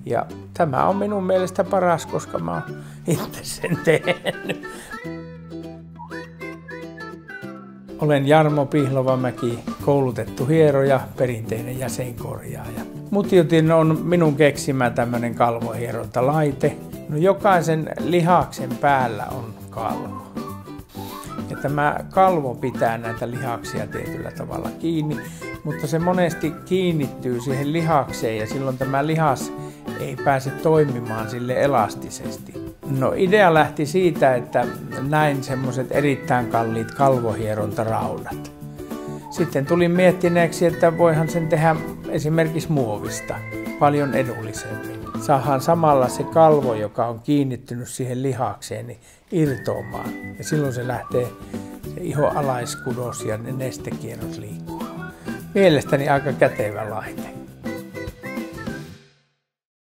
Ja tämä on minun mielestä paras, koska mä oon itse sen tehnyt. Olen Jarmo Pihlavamäki, koulutettu hieroja, perinteinen jäsenkorjaaja. Mutjutin on minun keksimä tämmönen kalvohierontalaite. No, jokaisen lihaksen päällä on kalvo. Ja tämä kalvo pitää näitä lihaksia tietyllä tavalla kiinni, mutta se monesti kiinnittyy siihen lihakseen ja silloin tämä lihas ei pääse toimimaan sille elastisesti. No, idea lähti siitä, että näin semmoiset erittäin kalliit kalvohierontaraudat. Sitten tulin miettineeksi, että voihan sen tehdä esimerkiksi muovista paljon edullisemmin. Saadaan samalla se kalvo, joka on kiinnittynyt siihen lihakseen, niin irtoamaan. Ja silloin se lähtee se ihon alaiskudos ja ne nestekierrot liikkumaan. Mielestäni aika kätevä laite.